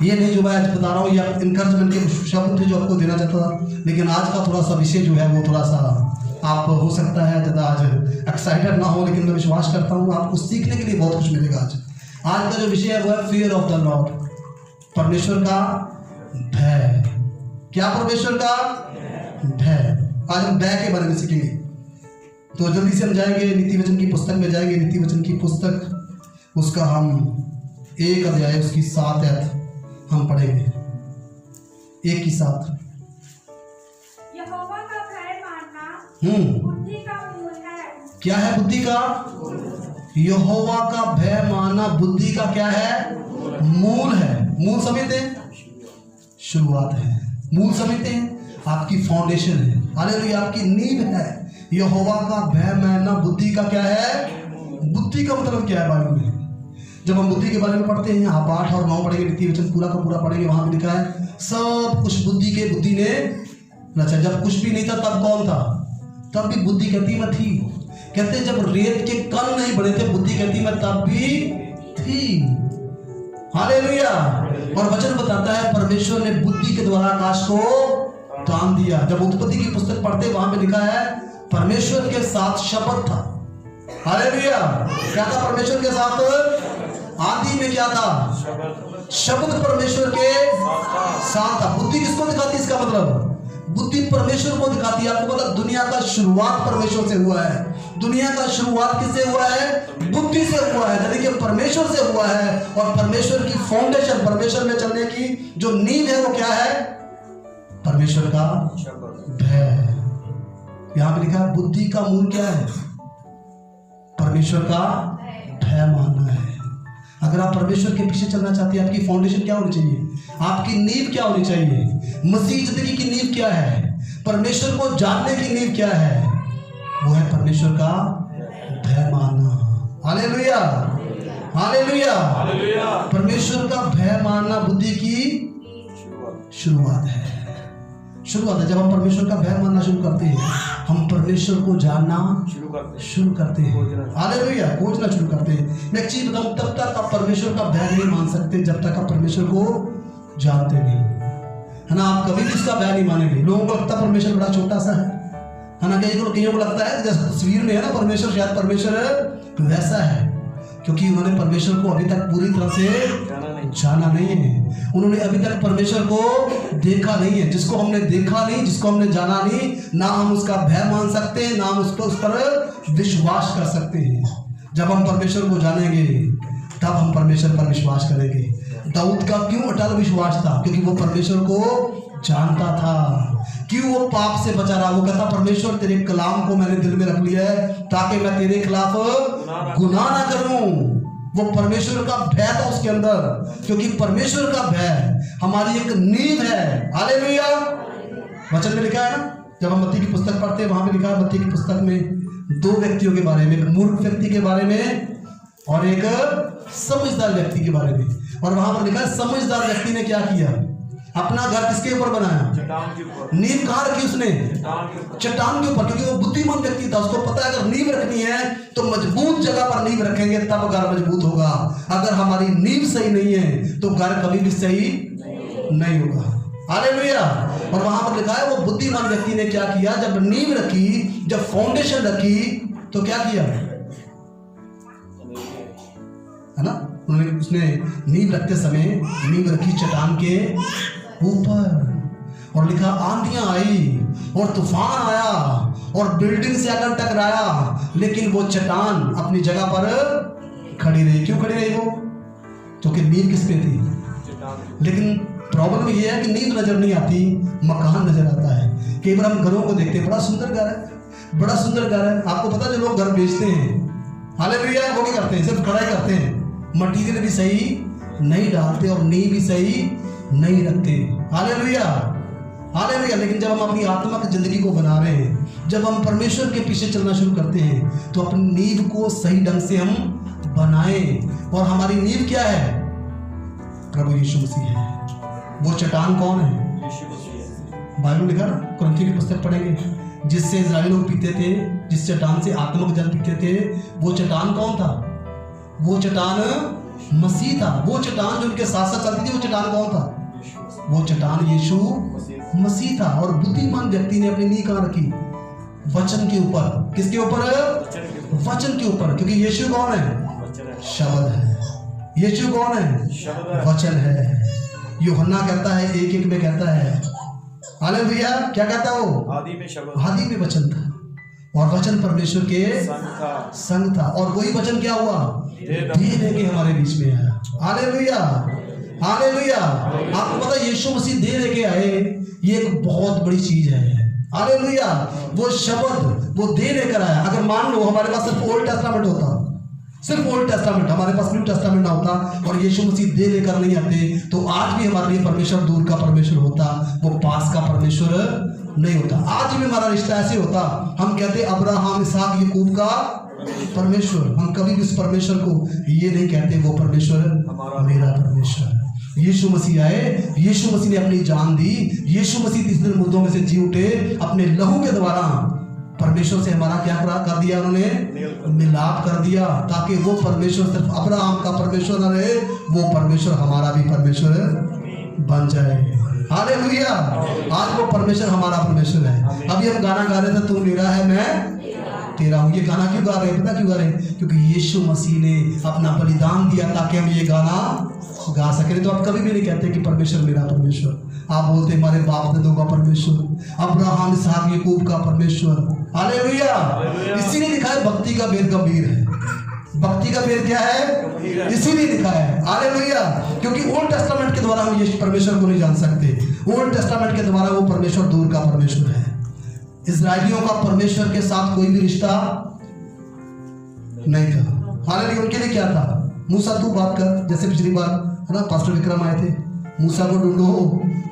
ये नहीं जो मैं आज बता रहा हूँ, ये इनकरेजमेंट के शब्द थे जो आपको देना चाहता था। लेकिन आज का थोड़ा सा विषय जो है वो थोड़ा सा आप हो सकता है ज़्यादा आज एक्साइटेड ना हो, लेकिन मैं विश्वास करता हूँ आपको सीखने के लिए बहुत कुछ मिलेगा। आज का जो विषय है वो है फियर ऑफ द लॉर्ड, परमेश्वर का भय। क्या? परमेश्वर का भय। आज हम भय के बारे में सीखेंगे। तो जल्दी से हम जाएंगे नीति वचन की पुस्तक में जाएंगे। नीति वचन की पुस्तक उसका हम 1 अध्याय उसकी 7 आयत हम पढ़ेंगे। 1 की 7। यहोवा का भय मानना बुद्धि का मूल है। क्या है बुद्धि का? यहोवा का भय मानना बुद्धि का क्या है? मूल है। मूल समझते हैं? शुरुआत है। मूल समझते हैं? आपकी फाउंडेशन है। हालेलुया, आपकी नींव है। यहोवा का भय मानना बुद्धि का क्या है? बुद्धि का मतलब क्या है बाइबल में? जब हम बुद्धि के बारे में पढ़ते हैं, आप 8 और 9 पढ़ेंगे, नीति वचन पूरा का पूरा पढ़ेंगे, वहां पे लिखा है सब कुछ बुद्धि ने रचा। जब कुछ भी नहीं था तब कौन था? तब भी बुद्धि कहती में थी। कहते जब रेत के कण नहीं बने थे, बुद्धि कहती में तब भी थी। हालेलुया। और वचन बताता है परमेश्वर ने बुद्धि के द्वारा आकाश को तान दिया। जब उत्पत्ति की पुस्तक पढ़ते वहां पे लिखा है परमेश्वर के साथ शब्द था। हालेलुया। क्या था परमेश्वर के साथ? आदि में क्या था? शब्द परमेश्वर के साथ था। बुद्धि किसको दिखाती है? इसका मतलब बुद्धि परमेश्वर को दिखाती है। आपको पता दुनिया का शुरुआत परमेश्वर से हुआ है। दुनिया का शुरुआत किससे हुआ है? बुद्धि से हुआ है, यानी कि परमेश्वर से हुआ है। और परमेश्वर की फाउंडेशन, परमेश्वर में चलने की जो नींव है वो क्या है? परमेश्वर का भय। यहां पे लिखा है बुद्धि का मूल क्या है? परमेश्वर का भय मानना है। अगर आप परमेश्वर के पीछे चलना चाहते हैं, आपकी फाउंडेशन क्या होनी चाहिए? आपकी नींव क्या होनी चाहिए? मसीह जिंदगी की नींव क्या है? परमेश्वर को जानने की नींव क्या है? वो है परमेश्वर का भय मानना। Hallelujah, hallelujah. परमेश्वर का भय मानना बुद्धि की शुरुआत है। शुरुआत है। जब हम परमेश्वर का भय मानना शुरू करते हैं, हम परमेश्वर को जानना शुरू करते हैं। हालेलुया, खोजना शुरू करते हैं। मैं एक चीज बताऊं, तब तक आप परमेश्वर का भय नहीं मान सकते जब तक आप परमेश्वर को जानते नहीं, है ना। आप कभी भी इसका भय नहीं मानेंगे। लोगों को लगता है परमेश्वर बड़ा छोटा सा है ना। कईयों को लगता है जैसे तस्वीर में है ना परमेश्वर, शायद परमेश्वर वैसा है, क्योंकि उन्होंने परमेश्वर को अभी तक पूरी तरह से जाना नहीं है। उन्होंने अभी तक परमेश्वर को देखा नहीं है। जिसको हमने देखा नहीं, जिसको हमने जाना नहीं, ना हम उसका भय मान सकते हैं, ना हम उस पर विश्वास कर सकते हैं। जब हम परमेश्वर को जानेंगे तब हम परमेश्वर पर विश्वास करेंगे। दाऊद का क्यों अटल विश्वास था? क्योंकि वो परमेश्वर को जानता था। क्यों वो पाप से बचा रहा? वो कहता परमेश्वर तेरे कलाम को मैंने दिल में रख लिया है ताकि मैं तेरे खिलाफ गुनाह ना करूं। वो परमेश्वर का भय था उसके अंदर, क्योंकि परमेश्वर का भय हमारी एक नींव है। हालेलुया। वचन में लिखा है ना, जब हम मत्ती की पुस्तक पढ़ते हैं वहां पे लिखा है मत्ती की पुस्तक में 2 व्यक्तियों के बारे में, एक मूर्ख व्यक्ति के बारे में और एक समझदार व्यक्ति के बारे में। और वहां पर लिखा है समझदार व्यक्ति ने क्या किया? अपना घर किसके ऊपर बनाया? चट्टान के ऊपर। नींव कहाँ रखी उसने? चट्टान के ऊपर, क्योंकि वो बुद्धिमान व्यक्ति था। उसको पता है अगर नींव रखनी है तो मजबूत जगह पर नींव रखेंगे तब घर मजबूत होगा। अगर हमारी नींव सही नहीं है तो घर कभी भी सही नहीं होगा। हालेलुया। और वहां पर लिखा है वो बुद्धिमान व्यक्ति ने क्या किया? जब नींव रखी, जब फाउंडेशन रखी, तो क्या किया? है ना, उसने नींव रखते समय नींव रखी चट्टान के ऊपर। और लिखा आंधियां आई और तूफान आया और बिल्डिंग से आकर टकराया, लेकिन वो चट्टान अपनी जगह पर खड़ी रही। क्यों खड़ी रही वो? क्योंकि नींव किस पे थी? लेकिन प्रॉब्लम ये है कि नींव नजर नहीं आती, मकान नजर आता है। कई बार हम घरों को देखते हैं, बड़ा सुंदर घर है, बड़ा सुंदर घर है। आपको पता है जो लोग घर बेचते हैं, हालेलुया, वो क्या करते हैं? सिर्फ खड़ा ही करते हैं, मटीरियल भी सही नहीं डालते और नींव भी सही नहीं रखते। Hallelujah, hallelujah. लेकिन जब हम अपनी आत्मा की जिंदगी को बना रहे हैं, जब हम परमेश्वर के पीछे चलना शुरू करते हैं, तो अपनी नींव को सही ढंग से हम बनाएं। और हमारी नींव क्या है? प्रभु यीशु मसीह है। वो चट्टान कौन है? बाइबल लिखा ना, कुरिन्थियों की पुस्तक पढ़ेंगे, जिससे इस्राएली लोग पीते थे, जिस चट्टान से आत्मिक जल पीते थे, वो चट्टान कौन था? वो चट्टान मसीह था। वो चट्टान जो उनके साथ साथ चलती थी, वो चट्टान कौन था? वो चट्टान यीशु मसीह था। और बुद्धिमान व्यक्ति ने अपनी नींव कहाँ रखी? वचन के ऊपर। किसके ऊपर? वचन के ऊपर। क्योंकि यीशु कौन है? शब्द है। यीशु कौन है? वचन है। यूहन्ना कहता है 1:1 में कहता है, हालेलुया, क्या कहता है वो? आदि में शब्द, आदि में वचन था और वचन परमेश्वर के संग था और वही वचन क्या हुआ? देह लेके हमारे बीच में आया। Hallelujah, hallelujah. आपको पता है यीशु मसीह देह लेके आए, ये एक बहुत बड़ी चीज है। हालेलुया। वो शब्द वो देह लेकर आया। अगर मान लो हमारे पास सिर्फ ओल्ड टेस्टामेंट होता, सिर्फ ओल्ड टेस्टामेंट, हमारे पास न्यू टेस्टामेंट ना होता और यीशु मसीह दे लेकर नहीं आते, तो आज भी हमारे लिए परमेश्वर दूर का परमेश्वर होता, वो पास का परमेश्वर नहीं होता। आज भी हमारा रिश्ता ऐसे होता, हम कहते अब्राहम, इसहाक, याकूब का परमेश्वर। हम कभी भी उस परमेश्वर को ये नहीं कहते वो परमेश्वर मेरा परमेश्वर। यीशु मसीह आए, यीशु मसीह ने अपनी जान दी, यीशु मसीह तीसरे मुर्दों में से जी उठे, अपने लहू के द्वारा परमेश्वर से हमारा क्या कर दिया? उन्होंने मिलाप कर दिया, ताकि वो परमेश्वर सिर्फ अब्राहम का परमेश्वर न रहे, वो परमेश्वर हमारा भी परमेश्वर बन जाए। हालेलुया। आज वो परमेश्वर हमारा परमेश्वर है। अभी हम गाना गा रहे थे, तू मेरा है मैं तेरा हूँ। ये गाना क्यों गा रहे हैं? पता क्यों गा रहे हैं? क्योंकि यीशु मसीह ने अपना बलिदान दिया ताकि हम ये गाना गा सके। तो आप कभी भी नहीं कहते कि परमेश्वर मेरा परमेश्वर, आप बोलते हमारे बाप दादों का परमेश्वर, अब्राहम, इसहाक, याकूब का परमेश्वर। हालेलुया। इसीलिए लिखा है भक्ति का वेद गंभीर है। भक्ति का वेद क्या है? इसीलिए लिखा है। हालेलुया। क्योंकि ओल्ड टेस्टामेंट के द्वारा हम ये परमेश्वर को नहीं जान सकते। ओल्ड टेस्टामेंट के द्वारा वो परमेश्वर दूर का परमेश्वर है। इस्राएलियों का परमेश्वर के साथ कोई भी रिश्ता नहीं था। हालांकि उनके लिए क्या था? मूसा तू बात कर, जैसे पिछली बार है ना पास्टर विक्रम आए थे, मूसा को ढूंढो,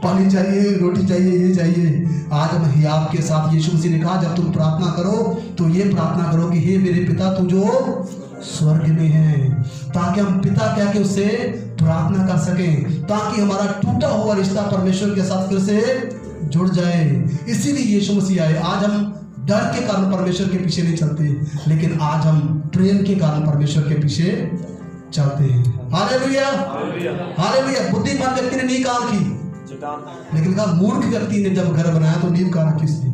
पानी चाहिए, रोटी चाहिए, ये चाहिए। आज हम हियाब के साथ यीशु मसीह ने कहा जब तुम प्रार्थना करो तो ये प्रार्थना करो कि हे मेरे पिता तू जो स्वर्ग में है, ताकि हम पिता कह के उससे प्रार्थना कर सकें, ताकि हमारा टूटा हुआ रिश्ता परमेश्वर के साथ फिर से जुड़ जाए। इसीलिए यीशु मसीह आए। आज हम डर के कारण परमेश्वर के पीछे नहीं चलते, लेकिन आज हम प्रेम के कारण परमेश्वर के पीछे चलते हैं। Hallelujah, hallelujah. बुद्धिमान व्यक्ति ने नींव कहाँ रखी? लेकिन कहा मूर्ख व्यक्ति ने जब घर बनाया तो नींव कहाँ रखी उसने?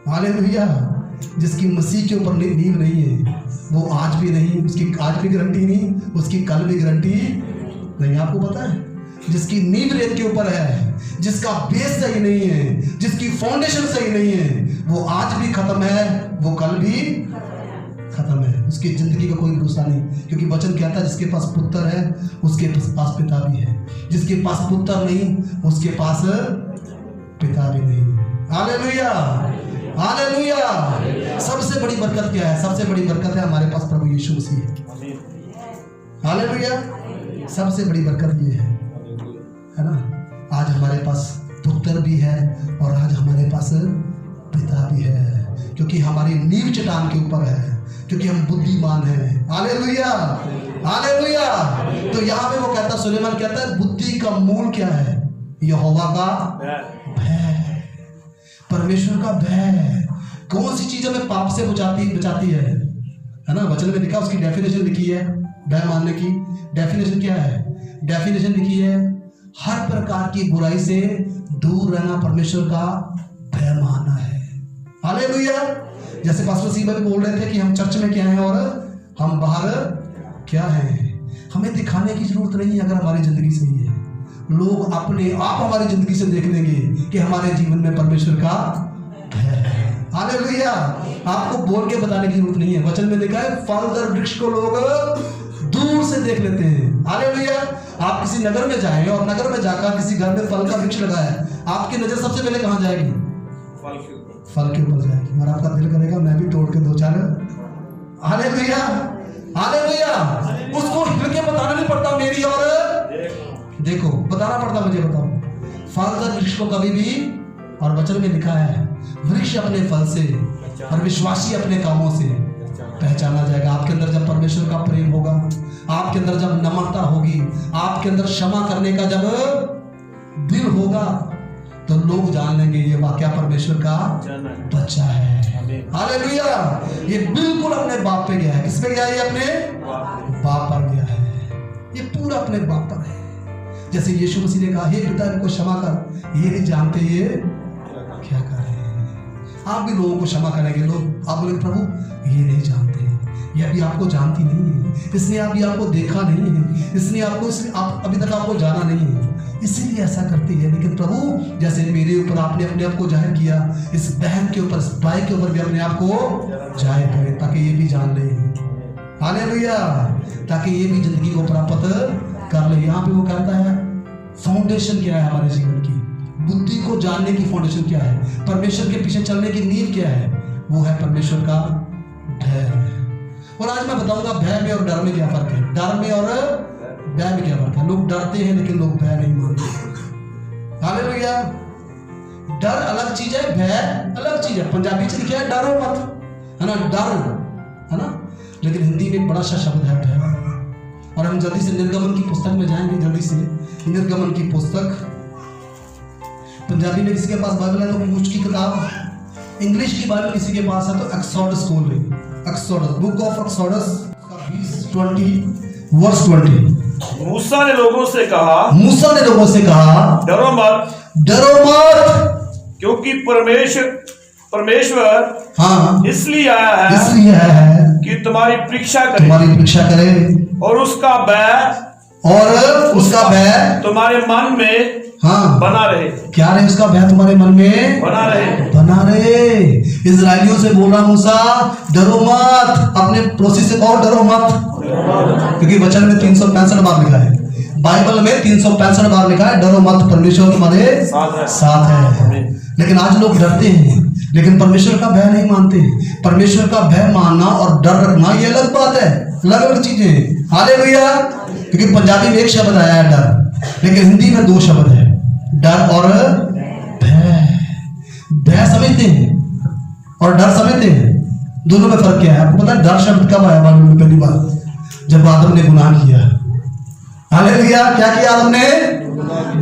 हालेलुया। जिसकी मसीह के ऊपर नींव नहीं है वो आज भी नहीं, उसकी आज भी गारंटी नहीं, उसकी कल भी गारंटी नहीं। आपको पता है जिसकी नींव रेत के ऊपर है, जिसका बेस सही नहीं है, जिसकी फाउंडेशन सही नहीं है, वो आज भी खत्म है, वो कल भी खत्म है। उसकी जिंदगी का कोई भरोसा नहीं, क्योंकि वचन कहता है जिसके पास पुत्र है उसके पास पिता भी है, जिसके पास पुत्र नहीं उसके पास पिता भी नहीं। Hallelujah, hallelujah. सबसे बड़ी बरकत क्या है? सबसे बड़ी बरकत है हमारे पास प्रभु यीशु मसीह है। हालेलुया। सबसे बड़ी बरकत ये है ना, आज हमारे पास पुत्र भी है और आज हमारे पास पिता भी है, क्योंकि हमारी नींव चट्टान के ऊपर है, क्योंकि हम बुद्धिमान हैं। Hallelujah, hallelujah. तो यहाँ पे वो कहता, सुलेमान कहता है बुद्धि का मूल क्या है? यहोवा का भय, परमेश्वर का भय। कौन सी चीज हमें पाप से बचाती है ना? वचन में लिखा, उसकी डेफिनेशन लिखी है भय मानने की। डेफिनेशन क्या है? डेफिनेशन लिखी है हर प्रकार की बुराई से दूर रहना, परमेश्वर का भय मानना है। हालेलुया। जैसे पास्टर सिंह भी बोल रहे थे कि हम चर्च में क्या हैं और हम बाहर क्या हैं। हमें दिखाने की जरूरत नहीं है। अगर हमारी जिंदगी सही है, लोग अपने आप हमारी जिंदगी से देख लेंगे कि हमारे जीवन में परमेश्वर का भय है। हालेलुया। आपको बोल के बताने की जरूरत नहीं है। वचन में लिखा है फलदार वृक्ष को लोग दूर से देख लेते हैं। हालेलुया। आप किसी नगर में जाएं और नगर में जाकर किसी घर में फल का वृक्ष लगा है, आपकी नजर सबसे पहले कहां जाएगी? फल के ऊपर जाएगी। और आपका दिल करेगा मैं भी तोड़ के दो चार। Hallelujah, hallelujah. उसको हिल के बताना नहीं पड़ता मेरी और देखो, बताना पड़ता मुझे। बताओ, फलदार वृक्ष को कभी भी, और वचन में लिखा है वृक्ष अपने फल से और विश्वासी अपने कामों से पहचाना जाएगा। आपके अंदर जब परमेश्वर का प्रेम होगा, आपके अंदर जब नम्रता होगी, आपके अंदर क्षमा करने का जब दिल होगा, तो लोग जान लेंगे ये वाकया परमेश्वर का बच्चा है। हालेलुया। ये बिल्कुल अपने बाप पे गया है। किस पे गया है? ये अपने बाप पर गया है। ये पूरा अपने बाप पर है। जैसे यीशु मसीह ने कहा, हे पिता इनको क्षमा कर, ये नहीं जानते ये क्या कर रहे हैं। आप भी लोगों को क्षमा करेंगे। लोग आप बोलेंगे प्रभु ये नहीं जानते, ये अभी आपको जानती नहीं है, इसलिए अभी आपको देखा नहीं है, इसलिए आप अभी तक आपको जाना नहीं है, इसीलिए ऐसा करती है। लेकिन प्रभु जैसे मेरे ऊपर आपने अपने आप को जाहिर किया, इस बहन के ऊपर, इस भाई के ऊपर भी अपने आप को जाहिर करें, ताकि ये भी जान ले। हालेलुया। ताकि ये भी जिंदगी को प्राप्त कर ले। यहाँ पे वो कहता है फाउंडेशन क्या है हमारे जीवन की, बुद्धि को जानने की फाउंडेशन क्या है, परमेश्वर के पीछे चलने की नींव क्या है, वो है परमेश्वर का भय। और आज मैं बताऊंगा भय में और डर में क्या फर्क है। डर में और भय में क्या फर्क है। लोग डरते हैं लेकिन लोग भय नहीं मानते। हालेलुया। डर अलग चीज है, भय अलग चीज है। पंजाबी से लिखा है डरो मत, है ना, डर, है ना, लेकिन हिंदी में एक बड़ा सा शब्द है भय। और हम जल्दी से निर्गमन की पुस्तक में जाएंगे। जल्दी से निर्गमन की पुस्तक, पंजाबी में किसी के पास बाइबल है तो पूछ की किताब, इंग्लिश की बाइबल किसी के पास है तो एक्सोडस खोल ले। एक्सोडस, बुक ऑफ एक्सोडस 20 मूसा ने लोगों से कहा, डरो मत, क्योंकि परमेश्वर हाँ इसलिए आया है कि तुम्हारी परीक्षा करे और उसका भय तुम्हारे मन में हाँ बना रहे। क्या रहे? उसका भय तुम्हारे मन में बना रहे। इजरायलियों से बोल रहा मूसा, डरो मत। अपने पड़ोसी से कहो डरो मत, क्योंकि वचन में 365 बार लिखा है, बाइबल में 365 बार लिखा है डरो मत, परमेश्वर तुम्हारे साथ है। लेकिन आज लोग डरते हैं लेकिन परमेश्वर का भय नहीं मानते। परमेश्वर का भय मानना और डर रखना ये अलग बात है, अलग अलग चीजें हैं। हालेलुया। क्योंकि पंजाबी में एक शब्द आया है डर, लेकिन हिंदी में 2 शब्द है, डर और भय। भय समझते हैं और डर समझते हैं, दोनों में फर्क क्या है? आपको पता है डर शब्द कब आया बाइबल में? पहली बार जब आदम ने गुनाह किया। हालेलुया। क्या किया आदम ने?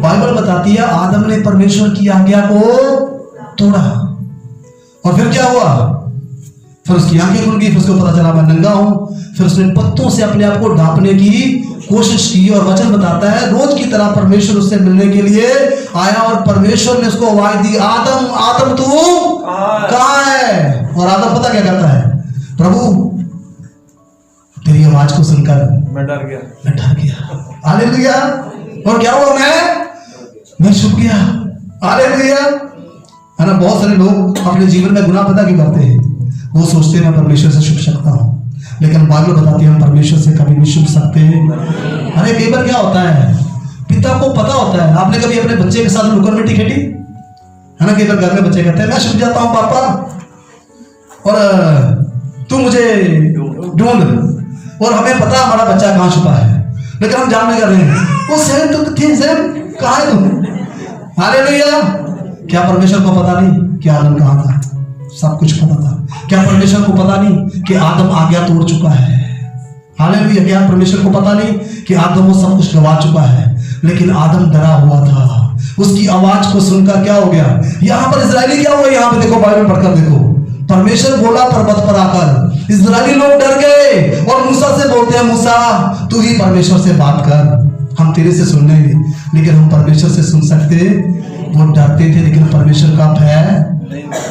बाइबल बताती है आदम ने परमेश्वर की आज्ञा को तोड़ा। और फिर क्या हुआ? फिर उसकी आंखें खुल गई, फिर उसको पता चला मैं नंगा हूं। फिर उसने पत्तों से अपने आप को ढांपने की कोशिश की। और वचन बताता है रोज की तरह परमेश्वर उससे मिलने के लिए आया और परमेश्वर ने उसको आवाज दी, आदम आदम तू कहां है? और आदम पता क्या कहता है? प्रभु तेरी आवाज को सुनकर मैं डर गया। हालेलुया। और क्या हुआ? मैं छुप गया। हालेलुया। है ना, बहुत सारे लोग अपने जीवन में गुनाह पता क्यों करते हैं? वो सोचते हैं मैं परमेश्वर से छुप सकता हूं, लेकिन बाइबल बताती है हम परमेश्वर से कभी नहीं छुप सकते। अरे कई बार क्या होता है, पिता को पता होता है। आपने कभी अपने बच्चे के साथ लुकन मिट्टी खेली है ना? कई बार घर में बच्चे कहते हैं मैं छुप जाता हूं पापा और तू मुझे ढूंढ, और हमें पता हमारा बच्चा कहां छुपा है, लेकिन हम जान नहीं कर रहे हैं वो सैम तो थे, सैम कहां है तुम? हालेलुया। क्या परमेश्वर को पता नहीं कि आदम कहां था? सब कुछ पता था। क्या परमेश्वर को पता नहीं कि आदम आज्ञा तोड़ चुका है? हालेलुया। क्या परमेश्वर को पता नहीं कि आदम वो सब कुछ गवा चुका है? लेकिन आदम डरा हुआ था। उसकी आवाज को सुनकर क्या हो गया? यहां पर इजरायली क्या हुआ? यहां पे देखो, बाइबल पढ़कर देखो, परमेश्वर बोला पर्वत पर आकर, इजरायली लोग डर गए और मूसा से बोलते हैं मूसा तू ही परमेश्वर से बात कर, हम तेरे से सुन लेंगे। लेकिन हम परमेश्वर से सुन सकते? वो डरते थे लेकिन परमेश्वर का भय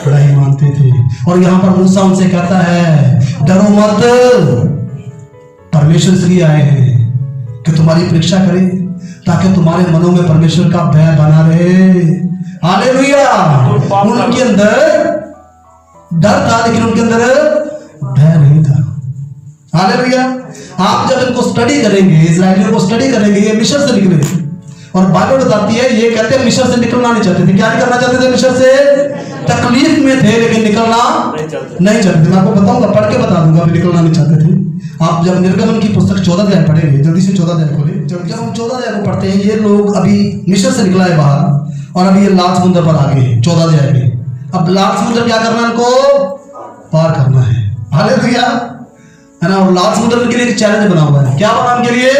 नहीं मानते थे। और यहाँ पर मूसा उनसे कहता है डरो मत, परमेश्वर इसलिए आए हैं कि तुम्हारी परीक्षा करें, ताकि तुम्हारे मनों में परमेश्वर का भय बना रहे। हालेलुया। उनके अंदर डर था लेकिन उनके अंदर भय नहीं था। हालेलुया। आप जब इनको स्टडी करेंगे, इजराइलियों को स्टडी करेंगे, ये मिस्र से निकले और बाइबल बताती है ये कहते हैं मिस्र से निकलना नहीं चाहते थे। क्या नहीं करना चाहते थे? मिस्र से तकलीफ में थे लेकिन निकलना नहीं चाहते थे। मैं आपको बताऊंगा, पढ़ के बता दूंगा, अभी निकलना नहीं चाहते थे। आप जब निर्गमन की पुस्तक 14 अध्याय पढ़ेंगे, जल्दी से 14 अध्याय खोले। जब हम 14 अध्याय को पढ़ते हैं, ये लोग अभी मिस्र से निकला है बाहर और अभी ये लाल समुद्र पर आ गए हैं 14 अध्याय में। अब लाल समुद्र क्या करना है? इनको पार करना है। हालेलुया। है ना। और लाल समुद्र के लिए एक चैलेंज बना हुआ है। क्या बना उनके लिए?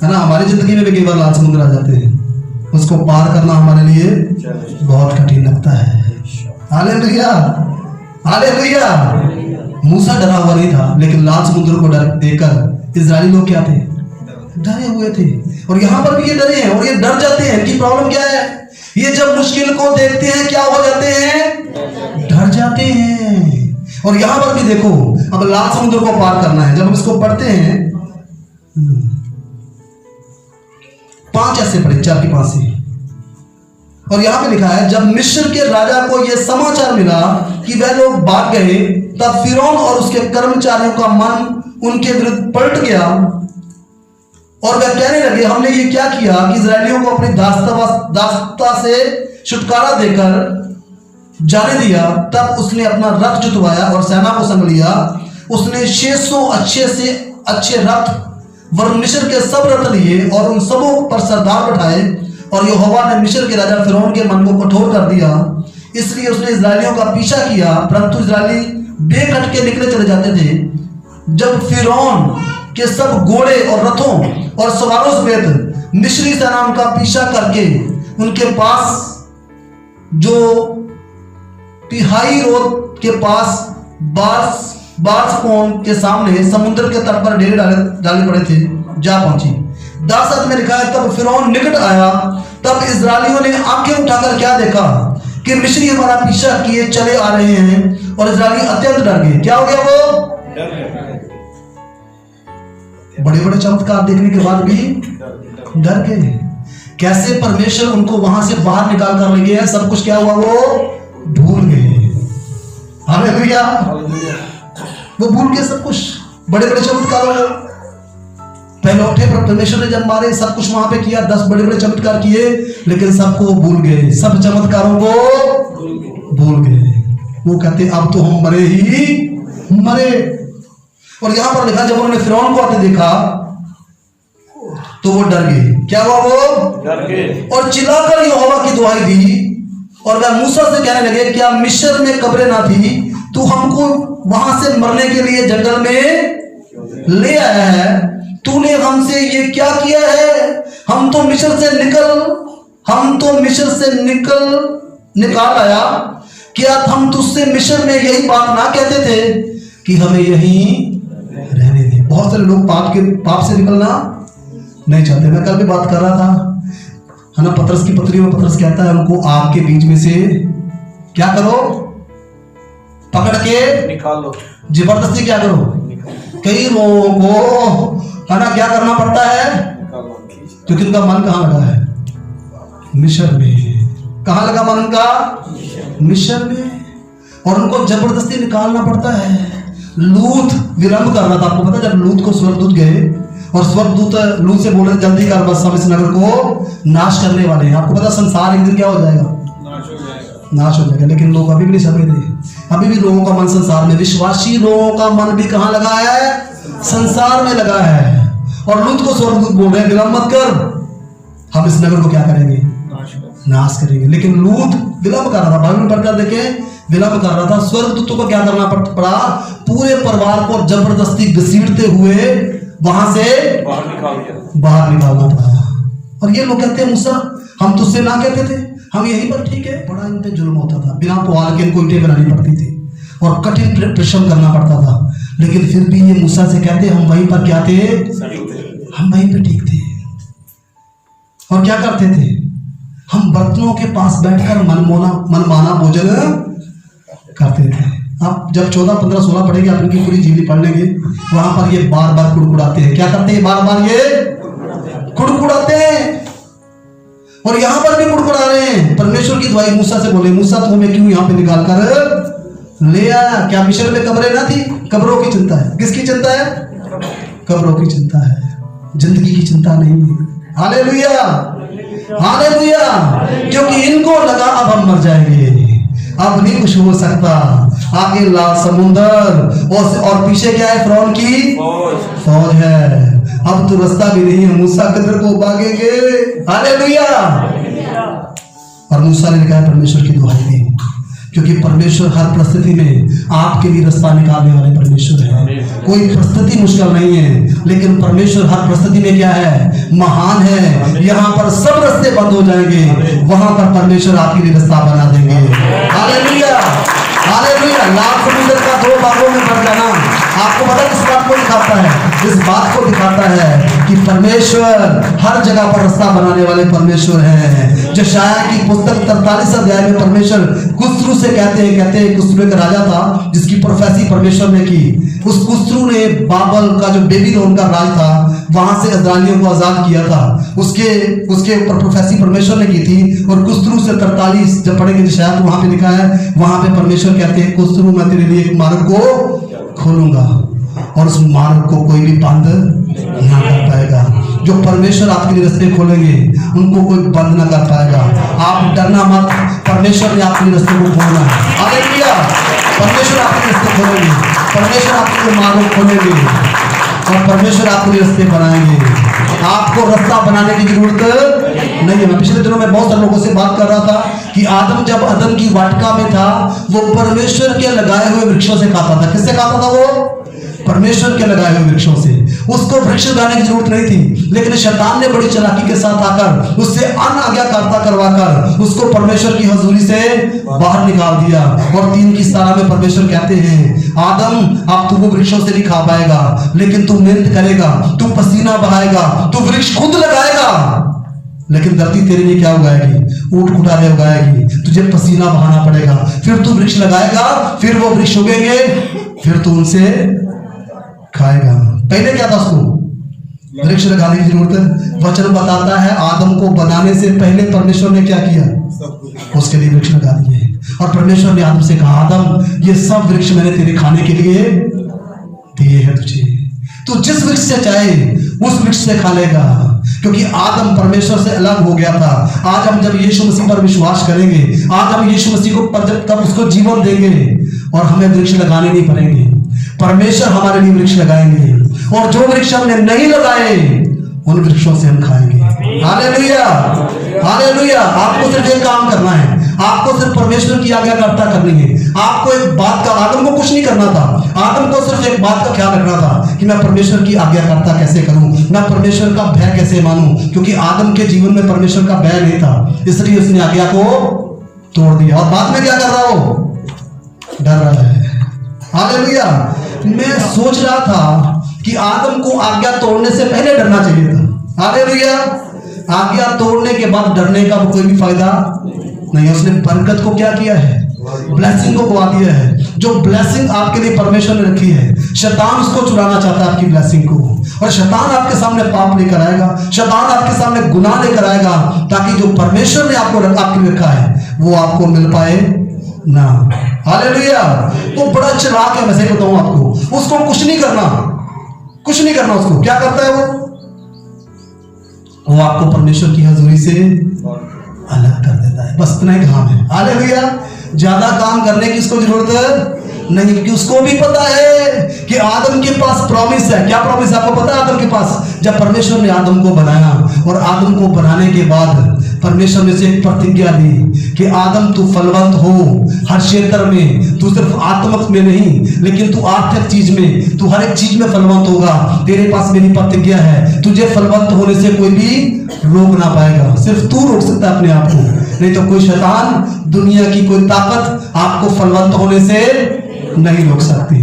है ना। हमारी जिंदगी में भी कई बार लाल समुद्र आ जाते हैं, उसको पार करना हमारे लिए बहुत कठिन लगता है। Hallelujah, hallelujah. मूसा डरा हुआ नहीं था, लेकिन लाल समुद्र को डर देखकर इजरायली लोग क्या थे? डरे हुए थे। और यहाँ पर भी ये डरे हैं और ये डर जाते हैं। इनकी प्रॉब्लम क्या है? ये जब मुश्किल को देखते हैं क्या हो जाते हैं? डर जाते हैं। और यहाँ पर भी देखो, अब लाल समुद्र को पार करना है। जब हम इसको पढ़ते हैं 5 ऐसे पढ़े, 4 की 5 से। और यहाँ पे लिखा है, जब मिस्र के राजा को यह समाचार मिला कि वह लोग भाग गए, तब फिरौन और उसके कर्मचारियों का मन उनके विरुद्ध पलट गया और वह कहने लगे, हमने ये क्या किया कि इजरायलियों को अपनी दासता से छुटकारा देकर जाने दिया। तब उसने अपना रथ जुतवाया और सेना को संग लिया। उसने 600 अच्छे से अच्छे रथ वरन मिस्र के सब रथ लिए और उन सबों पर सरदार बैठाए। और यहोवा ने मिस्र के राजा फिरौन के मन को कठोर कर दिया, इसलिए उसने इजरायलियों का पीछा किया, परंतु इजरायली बेखटके निकले चले जाते थे। जब फिरौन के सब घोड़े और रथों और सवारों समेत मिस्री सेना उनका पीछा करके उनके पास जो तिहाई रोड के पास बार्सपोन के सामने समुद्र के तट पर डेरे डाले पड़े थे, जा पहुंची। 10 में लिखा है, तब फिरौन निकट आया, तब इजरायलियों ने आंखें उठाकर क्या देखा कि मिस्री हमारा पीछा किए चले आ रहे हैं। और इजरायली अत्यंत डर गए। क्या हो गया? वो बड़े बड़े चमत्कार देखने के बाद भी डर गए। कैसे परमेश्वर उनको वहां से बाहर निकाल कर ले गया, सब कुछ क्या हुआ? वो भूल गए। हालेलुया, वो भूल गए सब कुछ। बड़े बड़े चमत्कारों पहले उठे पर परमेश्वर ने जब मारे, सब कुछ वहां पे किया, 10 बड़े बड़े चमत्कार किए, लेकिन सबको भूल गए। सब चमत्कारों को भूल गए। वो कहते अब तो हम मरे ही मरे। और यहां पर लिखा, जब उन्होंने फिरौन को आते देखा तो वो डर गए। क्या हुआ? वो डर गए और चिल्लाकर यहोवा की दुहाई दी। और वह मूसा से कहने लगे, क्या मिस्र में कब्रें ना थी? तू हमको वहां से मरने के लिए जंगल में ले आया है। तूने हमसे ये क्या किया है? हम तो मिस्र से निकाल आया। क्या हम तुझसे मिस्र में यही बात ना कहते थे कि हमें यहीं रहने दे? बहुत सारे लोग पाप से निकलना नहीं चाहते। मैं कल भी बात कर रहा था, है ना, पतरस की पत्री में पतरस कहता है उनको आग के बीच में से क्या करो? पकड़ के निकाल लो। जबरदस्ती क्या करो? कई लोगों को, है ना, क्या करना पड़ता है? क्योंकि उनका मन कहाँ लगा है? मिस्र में। कहाँ लगा मन उनका? मिस्र में। और उनको जबरदस्ती निकालना पड़ता है। लूत विलंब कर रहा था। आपको पता है, जब लूत को स्वर्गदूत गए और स्वर्गदूत लूत से बोल रहे जल्दी कर, बस हम इस नगर को नाश करने वाले हैं। आपको पता संसार एक दिन क्या हो जाएगा? नाश हो जाएगा। लेकिन लोग अभी भी नहीं समझ रहे। अभी भी लोगों का मन संसार में, विश्वासी लोगों का मन भी कहाँ लगा है? संसार में लगा है। और लूत को स्वर्गदूत बोल रहे हैं विलंब मत कर, हम इस नगर को क्या करेंगे? नाश करेंगे। लेकिन लूत विलंब कर रहा था। बाइबल में पढ़कर देखें, विलंब कर रहा था। स्वर्गदूतों को क्या करना पड़ा? पूरे परिवार को जबरदस्ती घसीटते हुए वहां से बाहर निकालना पड़ा। और ये लोग कहते हैं, मूसा हम तुझसे ना कहते थे, हम यहीं पर ठीक है। बड़ा इन पे जुल्म होता था। बिना पुआल के इनको ईंटें बनानी पड़ती थी और कठिन परिश्रम करना पड़ता था। लेकिन फिर भी ये मूसा से कहते हम वहीं पर क्या थे? हम वहीं पे ठीक थे। और क्या करते थे? हम बर्तनों के पास बैठकर मनमाना भोजन करते थे। आप जब 14, 15, 16 पढ़ेंगे, आप इनकी पूरी जीवनी पढ़ लेंगे, वहां पर ये बार बार कुड़कुड़ाते हैं। क्या करते हैं? बार बार ये कुड़कुड़ाते हैं। और यहां पर भी कुड़कुड़ा रहे हैं। परमेश्वर की दुआई मूसा से बोले, मूसा तो हमें क्यों यहां पे निकाल कर ले आया? क्या मिस्र में कब्रें ना थी? कब्रों की चिंता है। किसकी चिंता है? कब्रों की चिंता है, जिंदगी की चिंता नहीं है। Hallelujah, hallelujah. क्योंकि इनको लगा अब हम मर जाएंगे, अब नहीं कुछ हो सकता। आगे लाल समुंदर और पीछे क्या है? फिरौन की फौज है। अब तो रास्ता भी नहीं है, मूसा किधर को भागेंगे? हालेलुया। और मूसा ने कहा, परमेश्वर की दुहाई दी, क्योंकि परमेश्वर हर परिस्थिति में आपके लिए रास्ता निकालने वाले परमेश्वर है। कोई परिस्थिति मुश्किल नहीं है, लेकिन परमेश्वर हर परिस्थिति में क्या है? महान है। यहाँ पर सब रास्ते बंद हो जाएंगे, वहां पर परमेश्वर आपके लिए रास्ता बना देंगे। Hallelujah, hallelujah. लाल समुद्र का 2 भागों में बढ़ जाना आपको पता किस बात को दिखाता है? इस बात को दिखाता है कि परमेश्वर हर जगह पर रास्ता बनाने वाले परमेश्वर हैं। यशायाह की पुस्तक 43 अध्याय में परमेश्वर कुस्रू से कहते हैं कुस्रू एक राजा था जिसकी प्रोफेसी परमेश्वर ने की। उस कुस्रू ने बाबल का जो बेबीलोन का राज था वहां से इस्राएलियों को आजाद किया था। उसके ऊपर प्रोफेसी परमेश्वर ने की थी। और कुस्रू से 43 जब पढ़ेंगे यशायाह तो वहां पे लिखा है, वहां पे परमेश्वर कहते हैं कुस्रू मैं तेरे लिए एक मार्ग को खोलूंगा और उस मार्ग को कोई भी बंद ना कर पाएगा। जो परमेश्वर आपके लिए रास्ते खोलेंगे उनको कोई बंद ना कर पाएगा। आप डरना मत, परमेश्वर ने आपके लिए रास्ते को खोलना है। हालेलुया। परमेश्वर आपके लिए रास्ते खोलेंगे, परमेश्वर आपके लिए मार्ग खोलेंगे और परमेश्वर आपके लिए रास्ते बनाएंगे। आपको रास्ता बनाने की जरूरत नहीं है। मैं पिछले दिनों में बहुत सारे लोगों से बात कर रहा था कि आदम जब अदन की वाटिका में था वो परमेश्वर के लगाए हुए वृक्षों से खाता था। किससे खाता था? वो परमेश्वर के लगाए हुए वृक्षों से। उसको वृक्ष लगाने की जरूरत नहीं थी, लेकिन शैतान ने बड़ी चालाकी के साथ आकर उससे अनाज्ञाकारिता करवाकर उसको परमेश्वर की हजूरी से बाहर निकाल दिया। और 3 की 17 में परमेश्वर कहते हैं आदम अब तू वो वृक्षों से नहीं खा पाएगा, लेकिन तू मेहनत करेगा, तू पसीना बहाएगा, तू वृक्ष खुद लगाएगा, लेकिन धरती तेरे लिए क्या उगाएगी? ऊंट कुटारे उगाएगी। तुझे पसीना बहाना पड़ेगा, फिर तू वृक्ष लगाएगा, फिर वो वृक्ष उगेंगे, फिर तू उनसे खाएगा। पहले क्या था? उसको वृक्ष लगाने की जरूरत है। वचन बताता है आदम को बनाने से पहले परमेश्वर ने क्या किया? उसके लिए वृक्ष लगा दिए। और परमेश्वर ने आदम से कहा आदम ये सब वृक्ष मैंने तेरे खाने के लिए दिए हैं तुझे, तू जिस वृक्ष से चाहे उस वृक्ष से खा लेगा। क्योंकि आदम परमेश्वर से अलग हो गया था। आज हम जब यीशु मसीह पर विश्वास करेंगे, आज हम यीशु मसीह को तब उसको जीवन देंगे और हमें वृक्ष लगाने नहीं पड़ेंगे। परमेश्वर हमारे लिए वृक्ष लगाएंगे और जो वृक्ष हमने नहीं लगाए उन वृक्षों से हम खाएंगे। Hallelujah, hallelujah. आपको सिर्फ एक काम करना है, आपको सिर्फ परमेश्वर की आज्ञाकारिता करनी है। आपको एक बात का, आदम को कुछ नहीं करना था, आदम को सिर्फ एक बात का ख्याल रखना था कि मैं परमेश्वर की आज्ञाकारिता कैसे करूं, मैं परमेश्वर का भय कैसे मानूं। क्योंकि आदम के जीवन में परमेश्वर का भय नहीं था, इसलिए उसने आज्ञा को तोड़ दिया। और बाद में क्या कर रहा हो? डर रहा है। हालेलुया। मैं सोच रहा था कि आदम को आज्ञा तोड़ने से पहले डरना चाहिए था। हालेलुया। आज्ञा तोड़ने के बाद डरने का कोई भी फायदा नहीं। उसने बरकत को क्या किया है? ब्लेसिंग को गवा दिया है। जो ब्लेसिंग आपके लिए परमेश्वर ने रखी है, शैतान उसको चुराना चाहता है आपकी ब्लेसिंग को। और शैतान आपके सामने पाप लेकर आएगा, शैतान आपके सामने गुनाह लेकर आएगा, ताकि जो परमेश्वर ने आपके लिए रखा है वो आपको मिल पाए ना। हालेलुया। तो बड़ा चालाक है, मैं सही बताऊं आपको। उसको कुछ नहीं करना, कुछ नहीं करना। उसको क्या करता है? वो आपको परमेश्वर की हजूरी से अलग कर देता है। बस इतना ही काम है। हालेलुया। ज्यादा काम करने की इसको जरूरत नहीं, क्योंकि उसको भी पता है कि आदम के पास प्रॉमिस है। क्या प्रॉमिस है? आपको पता है आदम के पास? जब परमेश्वर ने आदम को बनाया और आदम को बनाने के बाद परमेश्वर ने से एक प्रतिज्ञा दी कि आदम तू फलवंत हो हर क्षेत्र में, तू सिर्फ आत्मिक में नहीं लेकिन तू आर्थिक चीज में, तू हर एक चीज में फलवंत होगा। तेरे पास मेरी प्रतिज्ञा है, तुझे फलवंत होने से कोई भी रोक ना पाएगा। सिर्फ तू रोक सकता है अपने आप को, नहीं तो कोई शैतान, दुनिया की कोई ताकत आपको फलवंत होने से नहीं रोक सकती।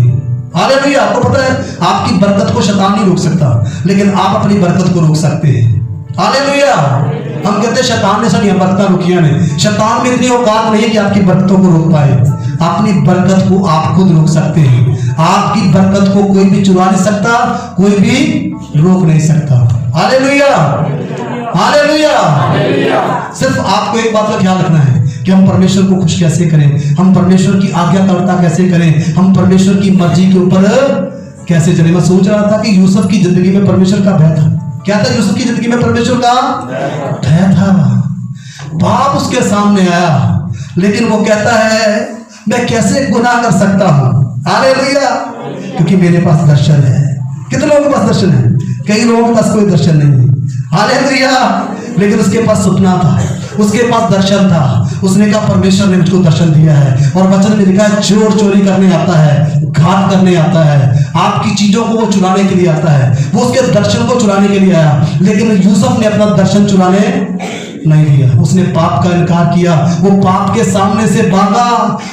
हालेलुया। आपको पता है आपकी बरकत को शैतान नहीं रोक सकता, लेकिन आप अपनी बरकत को रोक सकते हैं। हालेलुया। हम कहते हैं शैतान ने सारी बरकत रुकिया ने। शैतान में इतनी औकात नहीं है कि आपकी बरकतों को रोक पाए। अपनी बरकत को आप खुद रोक सकते हैं। आपकी बरकत को कोई भी चुरा नहीं सकता, कोई भी रोक नहीं सकता। Hallelujah, hallelujah. सिर्फ आपको एक बात का ख्याल रखना है कि हम परमेश्वर को खुश कैसे करें, हम परमेश्वर की आज्ञाकारिता कैसे करें, हम परमेश्वर की मर्जी के ऊपर कैसे चले। मैं सोच रहा था कि यूसुफ की जिंदगी में परमेश्वर का भय था। क्या था यूसुफ की जिंदगी में? परमेश्वर का भय था। बाप उसके सामने आया, लेकिन वो कहता है मैं कैसे गुनाह कर सकता हूं। हालेलुया। क्योंकि मेरे पास दर्शन है। कितने लोगों के पास दर्शन है? कई लोगों के पास कोई दर्शन नहीं है। हालेलुया। लेकिन उसके पास सपना था, उसके पास दर्शन था। उसने कहा परमेश्वर ने मुझको दर्शन दिया है, और वचन में लिखा है चोर चोरी करने आता है, घात करने आता है, आपकी चीजों को वो चुराने के लिए आता है। वो उसके दर्शन को चुराने के लिए आया, लेकिन यूसुफ ने अपना दर्शन चुराने नहीं दिया। उसने पाप का इनकार किया, वो पाप के सामने से भागा।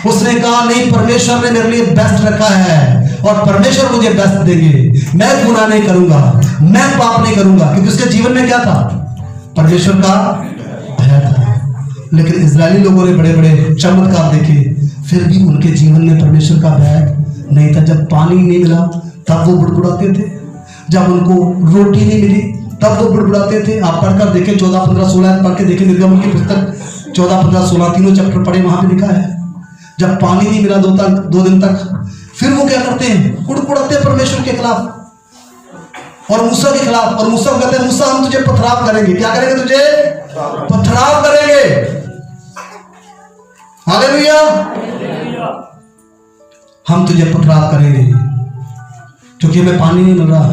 उसने कहा नहीं, परमेश्वर ने मेरे लिए बेस्ट रखा है और परमेश्वर मुझे बेस्ट देंगे, मैं गुनाह नहीं करूंगा, मैं पाप नहीं करूंगा, क्योंकि उसके जीवन में क्या था? परमेश्वर का भय था। लेकिन इजरायली लोगों ने बड़े बड़े चमत्कार देखे, फिर भी उनके जीवन में परमेश्वर का भय नहीं था। जब पानी नहीं मिला तब वो बुड़बुड़ाते थे, जब उनको रोटी नहीं मिली तब वो बुड़बुड़ाते थे। आप पढ़कर देखें 14, 15, 16 पढ़ के देखें निर्गमन की पुस्तक 14, 15, 16 तीनों चैप्टर पढ़े, वहां पे लिखा है जब पानी नहीं मिला 2 दिन तक, फिर वो क्या करते हैं? बुड़बुड़ाते हैं परमेश्वर के खिलाफ और मूसा के खिलाफ। और मूसा को कहते हैं मूसा हम तुझे पथराव करेंगे। क्या करेंगे? तुझे पथराव करेंगे। हालेलुया। हम तुझे पथराव करेंगे क्योंकि हमें पानी नहीं मिल रहा,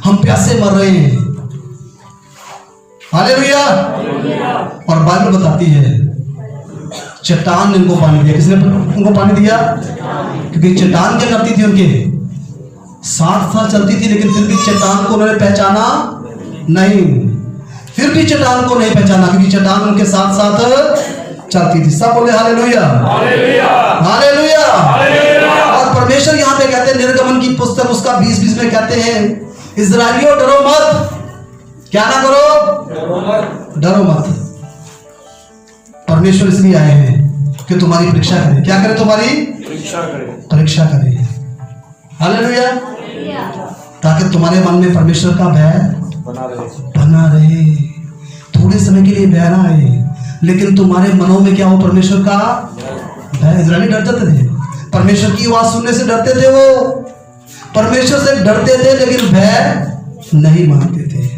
हम प्यासे मर रहे हैं। हालेलुया। और बाइबल बताती है चट्टान ने उनको पानी दिया। किसने उनको पानी दिया? क्योंकि चट्टान क्या करती थी? उनके 60 साल चलती थी, लेकिन फिर भी चट्टान को उन्होंने पहचाना नहीं। फिर भी चट्टान को नहीं पहचाना, क्योंकि चट्टान उनके साथ साथ चलती थी। सब बोले हालेलुया, हालेलुया। और परमेश्वर यहाँ पे कहते हैं निर्गमन की पुस्तक उसका 20:20 में कहते हैं इजराइलियों डरो मत। क्या ना करो? डरो मत। परमेश्वर इसलिए आए हैं कि तुम्हारी परीक्षा करे। क्या करे? तुम्हारी परीक्षा करे। हालेलुया। ताकि तुम्हारे मन में परमेश्वर का भय बना रहे। थोड़े समय के लिए भय ना आए, लेकिन तुम्हारे मनों में क्या हो? परमेश्वर का भय। इजराइली डर जाते थे, परमेश्वर की आवाज सुनने से डरते थे। वो परमेश्वर से डरते थे, लेकिन भय नहीं मानते थे।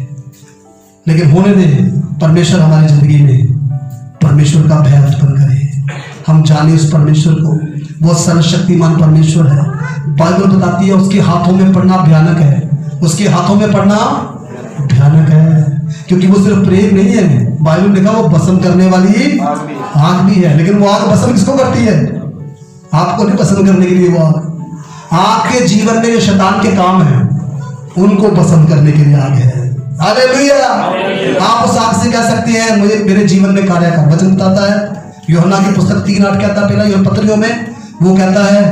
लेकिन होने दे, परमेश्वर हमारी जिंदगी में परमेश्वर का भय उत्पन्न करे। हम जाने उस परमेश्वर को, वो सर्वशक्तिमान परमेश्वर है। बाइबल बताती है उसके हाथों में पड़ना भयानक है, उसके हाथों में पड़ना भयानक है, क्योंकि वो सिर्फ प्रेम नहीं है। बाइबल में लिखा वो भस्म करने वाली आग भी है। लेकिन वो आग भस्म किसको करती है? आपको नहीं भस्म करने के लिए। वो आग आपके जीवन में जो शैतान के काम है उनको भस्म करने के लिए आग है। हालेलुया। आप उस आग से कह सकते हैं मुझे मेरे जीवन में कार्य कर। वचन बताता है यूहन्ना की पुस्तक 3:8 कहता है, पहला यूहन्ना पत्रियों में वो कहता है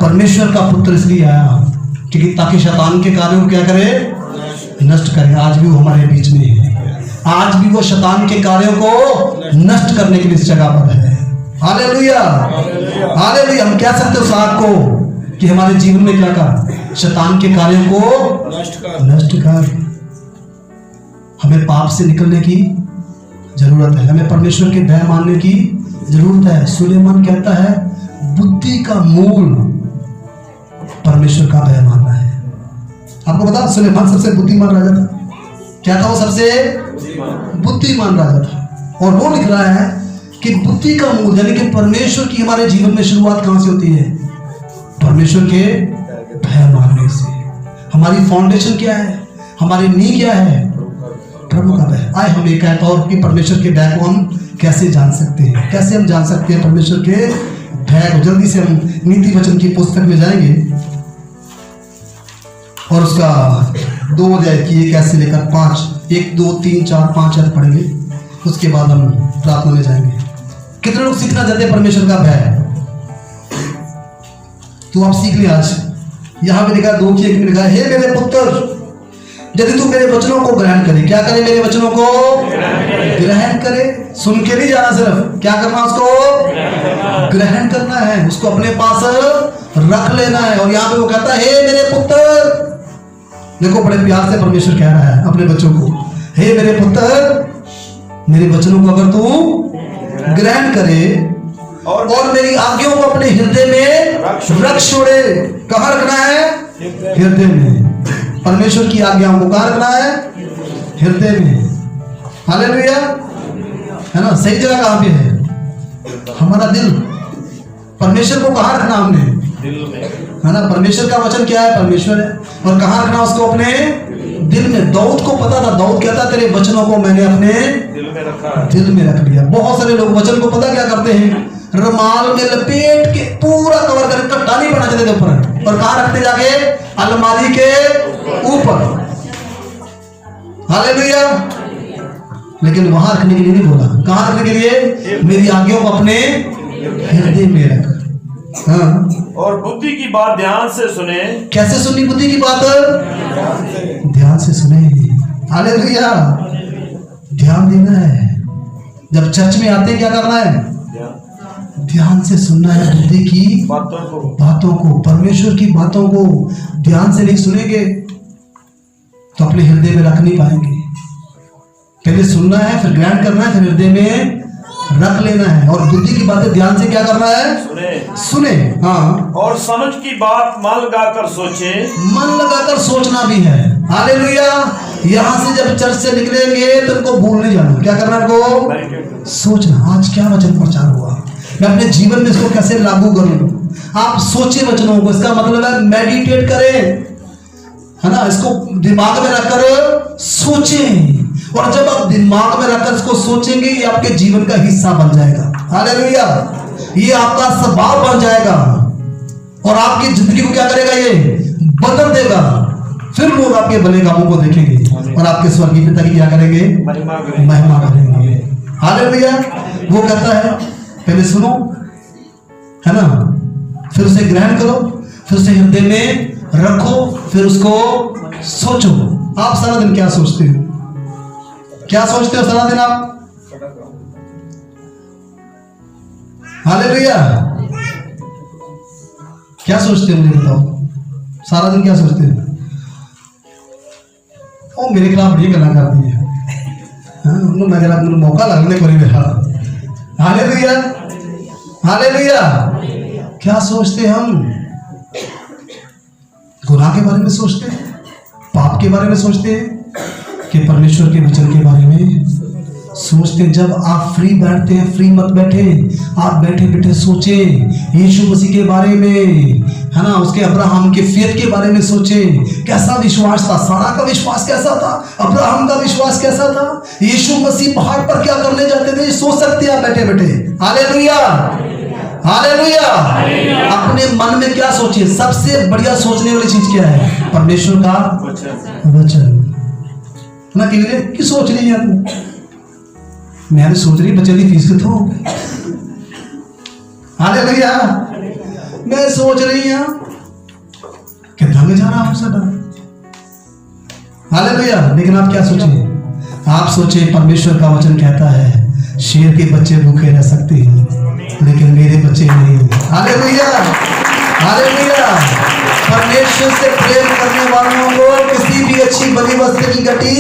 परमेश्वर का पुत्र इसलिए आया क्योंकि ताकि शैतान के कार्यों को क्या करे? नष्ट करे। आज भी वो हमारे बीच में है, आज भी वो शैतान के कार्यों को नष्ट करने के लिए इस जगह पर है। Hallelujah, hallelujah. हम कह सकते उस आग को कि हमारे जीवन में क्या कर? शैतान के कार्यों को नष्ट कर। हमें पाप से निकलने की जरूरत है, हमें परमेश्वर के भय मानने की जरूरत है। सुलेमान कहता है बुद्धि का मूल परमेश्वर का भय मानना है। आपको पता सुलेमान सबसे बुद्धिमान राजा था। क्या था वो? सबसे बुद्धिमान राजा था। और वो लिख रहा है कि बुद्धि का मूल यानी कि परमेश्वर की हमारे जीवन में शुरुआत कहां से होती है? परमेश्वर के भय मानने से। हमारी फाउंडेशन क्या है? हमारी नींव क्या है? प्रभु का भय। आए हम एक कहता और कि परमेश्वर के भय को हम कैसे जान सकते हैं? कैसे हम जान सकते हैं परमेश्वर के भय को? जल्दी से हम नीति वचन की पुस्तक में जाएंगे और उसका 2 अध्याय की 1 से लेकर 5, 1, 2, 3, 4, 5 अध्याय पढ़ेंगे। उसके बाद हम प्रार्थना में जाएंगे। कितने लोग सीखना चाहते हैं परमेश्वर का भय? तो आप सीख लें आज। यहां पे लिखा 2:1 में लिखा है हे मेरे पुत्र यदि तू मेरे वचनों को ग्रहण करे। क्या करे? मेरे वचनों को ग्रहण करे। सुन के नहीं जाना, सिर्फ क्या करना? उसको ग्रहण करना है, उसको अपने पास रख लेना है। और यहाँ पे वो कहता है हे मेरे पुत्र। देखो बड़े प्यार से परमेश्वर कह रहा है अपने बच्चों को, हे मेरे पुत्र मेरे वचनों को अगर तू ग्रहण करे और मेरी आज्ञाओं को अपने हृदय में रख छोड़े। कहाँ रखना है? हृदय में। परमेश्वर की आज्ञाओं को कहाँ रखना है? हृदय में। हालेलुया, है ना? सही जगह कहाँ पे है? हमारा दिल। परमेश्वर को कहाँ रखना हमने? दिल में, है ना? परमेश्वर का वचन क्या है? परमेश्वर है। और कहाँ रखना उसको? अपने दिल में, दाऊद को पता था, दाऊद कहता तेरे वचनों को मैंने अपने दिल में रखा है। दिल में रख लिया। बहुत सारे लोग वचन को पता क्या करते हैं, रुमाल में लपेट के पूरा कवर करके कट्टा नहीं बना देते ऊपर, और कहाँ रखते जाके, अलमारी के ऊपर। हालेलुया। लेकिन वहां रखने के लिए नहीं बोला, कहां रखने के लिए, मेरी आज्ञाओं को अपने हृदय में रख। हाँ, और बुद्धि की बात ध्यान से सुने। कैसे सुननी बुद्धि की बात, ध्यान से सुने। हालेलुया। ध्यान देना है। जब चर्च में आते क्या करना है, ध्यान से सुनना है बुद्धि की बातों को, परमेश्वर की बातों को ध्यान से नहीं सुनेंगे तो अपने हृदय में रख नहीं पाएंगे। पहले सुनना है, फिर ग्रहण करना है, फिर हृदय में रख लेना है। और बुद्धि की बातें ध्यान से क्या करना है, सुने। हाँ, और समझ की बात मन लगाकर सोचे। मन लगाकर सोचना भी है। हालेलुया। यहाँ से जब चर्च से निकलेंगे तो इनको भूल नहीं जाना, क्या करना है, सोचना आज क्या वचन प्रचार हुआ, मैं अपने जीवन में इसको कैसे लागू करूं। आप सोचे वचनों को, इसका मतलब है मेडिटेट करें, है ना, इसको दिमाग में रखकर सोचें। और जब आप दिमाग में रखकर इसको सोचेंगे, ये आपके जीवन का हिस्सा बन जाएगा। हालेलुया। ये आपका स्वभाव बन जाएगा और आपकी जिंदगी को क्या करेगा, ये बदल देगा। फिर लोग आपके भले कामों को देखेंगे और आपके स्वर्गीय पिता की क्या करेंगे, महिमा करेंगे। हालेलुया। वो कहता है पहले सुनो, है ना, फिर उसे ग्रहण करो, फिर उसे हृदय में रखो, फिर उसको सोचो। आप सारा दिन क्या सोचते हो, क्या सोचते हो सारा दिन आप? हालेलुया। क्या सोचते हो, मुझे बताओ, सारा दिन क्या सोचते हो? ओ मेरे खिलाफ बड़ी गला कर दी है, मैं मौका लगने को नहीं मिला। हालेलुया। हालेलुया। क्या सोचते हम? गुनाह के बारे में सोचते हैं, पाप के बारे में सोचते हैं, कि परमेश्वर के वचन के बारे में सोचते हैं। जब आप फ्री बैठते हैं, फ्री मत बैठे, आप बैठे बैठे सोचें यीशु मसीह के बारे में, है ना, उसके अब्राहम के फेथ के बारे में सोचें। कैसा विश्वास था, सारा का विश्वास कैसा था, अब्राहम का विश्वास कैसा था, यीशु मसीह पहाड़ पर क्या करने जाते थे, सोच सकते हैं आप बैठे बैठे। हालेलुया। हालेलुया। अपने मन में क्या सोचिए, सबसे बढ़िया सोचने वाली चीज क्या है, परमेश्वर का वचन। ना कि सोच रही है, मैं सोच रही बच्चे की फीस कितों। हालेलुया। मैं सोच रही हूं कि धंग जाना हो सकता। हालेलुया। लेकिन आप क्या सोचिए, आप सोचे परमेश्वर का वचन कहता है शेर के बच्चे भूखे रह सकते हैं लेकिन मेरे बच्चे नहीं। हालेलुया। हालेलुया। परमेश्वर से प्रेम करने वालों को किसी भी अच्छी बड़ी वस्तु की गति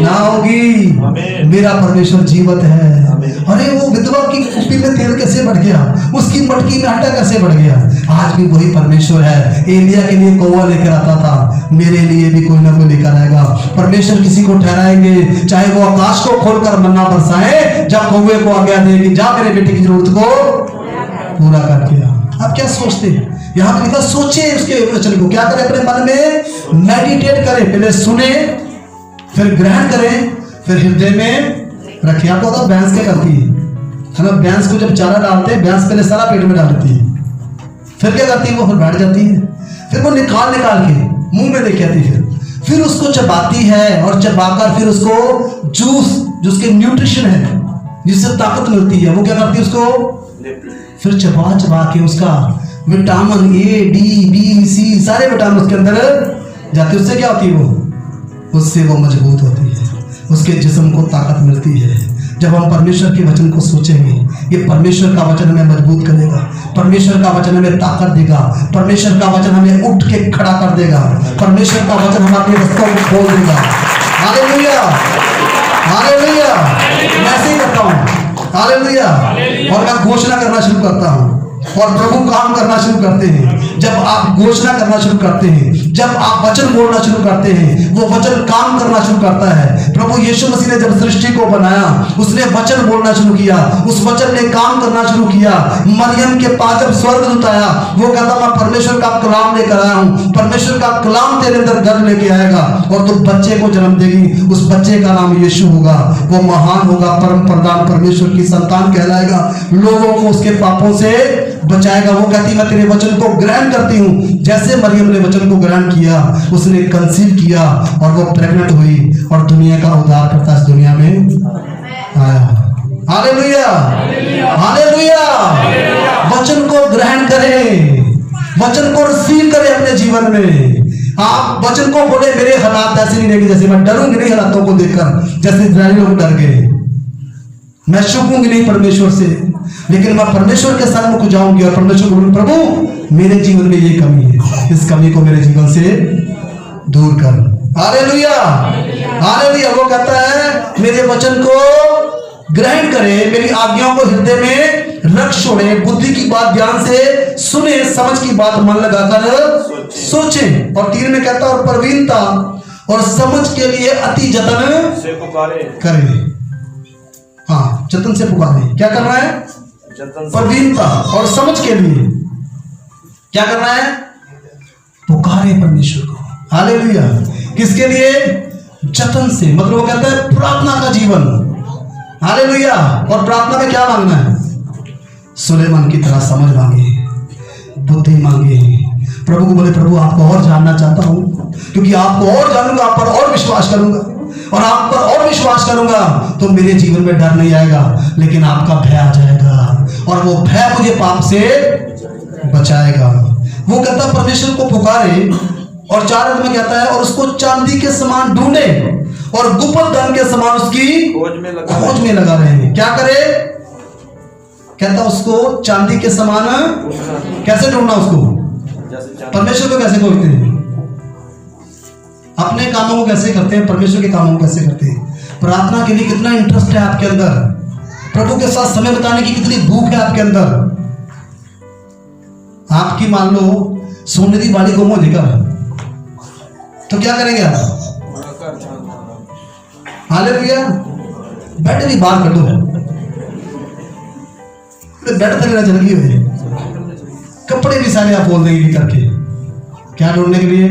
ना होगी। मेरा परमेश्वर जीवित है। अरे वो विधवा की कुप्पी में तेल कैसे बढ़ गया, उसकी मटकी में आटा कैसे बढ़ गया, आज भी वही परमेश्वर है। एलिया के लिए कौवा लेकर आता था, मेरे लिए भी कोई ना कोई लेकर आएगा। परमेश्वर किसी को ठहराएंगे, चाहे वो आकाश को खोलकर मन्ना बरसाए, जब कौवे को आज्ञा देगी जा मेरे बेटे की जरूरत को पूरा करके आ। आप क्या सोचते हैं, यहाँ पर लिखा सोचे उसके वचन को, क्या करें, अपने मन में मेडिटेट करें, पहले सुने, फिर ग्रहण करें, फिर हृदय में रखें। आपको पता भैंस क्या करती है ना, भैंस को जब चारा डालते हैं, भैंस पहले सारा पेट में डालती है, फिर क्या करती है, वो फिर बैठ जाती है, फिर वो निकाल के मुंह में लेके आती है, फिर उसको चबाती है और चबाकर फिर उसको जूस, जो उसके न्यूट्रिशन है जिससे ताकत मिलती है, वो क्या करती है, उसको फिर चबा के उसका vitamin A D B C सारे विटामिन उसके अंदर जाते, उससे क्या होती है, उससे वो मजबूत होती है, उसके जिस्म को ताकत मिलती है। जब हम परमेश्वर के वचन को सोचेंगे, ये परमेश्वर का वचन हमें मजबूत करेगा, परमेश्वर का वचन हमें ताकत देगा, परमेश्वर का वचन हमें उठ के खड़ा कर देगा, परमेश्वर का वचन हमारे रास्तों को खोल देगा। हालेलुया। हालेलुया। मैं ऐसे ही करता हूँ। हालेलुया। और मैं घोषणा करना शुरू करता हूँ और प्रभु काम करना शुरू करते हैं। जब आप घोषणा करना शुरू करते हैं, जब आप वचन बोलना शुरू करते हैं, वो वचन काम करना शुरू करता है। प्रभु यीशु मसीह ने जब सृष्टि को बनाया, उसने वचन बोलना शुरू किया, उस वचन ने काम करना शुरू किया। मरियम के पास जब स्वर्गदूत आया, वो कहता मैं परमेश्वर का कलाम लेकर आया हूं, परमेश्वर का कलाम तेरे अंदर घर लेके आएगा और तू बच्चे को जन्म देगी, उस बच्चे का नाम यीशु होगा, वो महान होगा, परम प्रधान परमेश्वर की संतान कहलाएगा, लोगों को उसके पापों से बचाएगा। वो कहती मैं तेरे वचन को ग्रहण करती हूँ। जैसे मरियम ने वचन को ग्रहण किया, उसने कंसीव किया और वो प्रेग्नेंट हुई और दुनिया का उद्धार करता इस दुनिया में आया। Hallelujah, hallelujah. वचन को ग्रहण करें, वचन को रिसीव करें अपने जीवन में। आप वचन को बोले मेरे हालात ऐसे नहीं रहेंगे जैसे मैं डरूंगी नहीं हालातों को देखकर, जैसे इस्राएली लोग डर गए। मैं छुपूंगी नहीं परमेश्वर से, लेकिन मैं परमेश्वर के सन्मुख जाऊंगी और परमेश्वर को बोलूंगी प्रभु मेरे जीवन में ये कमी है, इस कमी को मेरे जीवन से दूर कर। Hallelujah, hallelujah. वो कहता है मेरे वचन को ग्रहण करें, मेरी आज्ञाओं को हृदय में रख छोड़े, बुद्धि की बात ध्यान से सुने, समझ की बात मन लगाकर सोचें। और 3 में कहता है और प्रवीणता और समझ के लिए अति जतन से पुकारे। करें। हाँ, जतन से पुकारे। क्या करना है? प्रवीणता और समझ के लिए क्या करना है? पुकारे परमेश्वर को। हालेलुया। किसके लिए? जतन से, मतलब वो कहता है प्रार्थना का जीवन। हालेलुया। और प्रार्थना में क्या मांगना है? सुलेमान की तरह समझ मांगे, बुद्धि मांगे। प्रभु को बोले प्रभु आपको और जानना चाहता हूं, क्योंकि आपको और जानूंगा, आप पर और विश्वास करूंगा, और आप पर और विश्वास करूंगा तो मेरे जीवन में डर नहीं आएगा, लेकिन आपका भय आ जाएगा, और वो भय मुझे पाप से बचाएगा। वो कहता परमेश्वर को पुकारे, और 4 में कहता है और उसको चांदी के समान ढूंढे और गुप्त धन के समान उसकी खोज में लगा रहे। क्या करे? कहता उसको चांदी के समान कैसे ढूंढना? उसको परमेश्वर को कैसे खोजते हैं? अपने कामों को कैसे करते हैं? परमेश्वर के कामों को कैसे करते हैं? प्रार्थना के लिए कितना इंटरेस्ट है आपके अंदर? प्रभु के साथ समय बिताने की कितनी भूख है आपके अंदर? आपकी मान लो सोने की बाड़ी गुम हो देकर तो क्या करेंगे आप? हालेलुया। बेड भी बाहर कर दो, बेड तक ना चल गई हुई, कपड़े भी सारे आप बोल देंगे करके। क्या ढूंढने के लिए?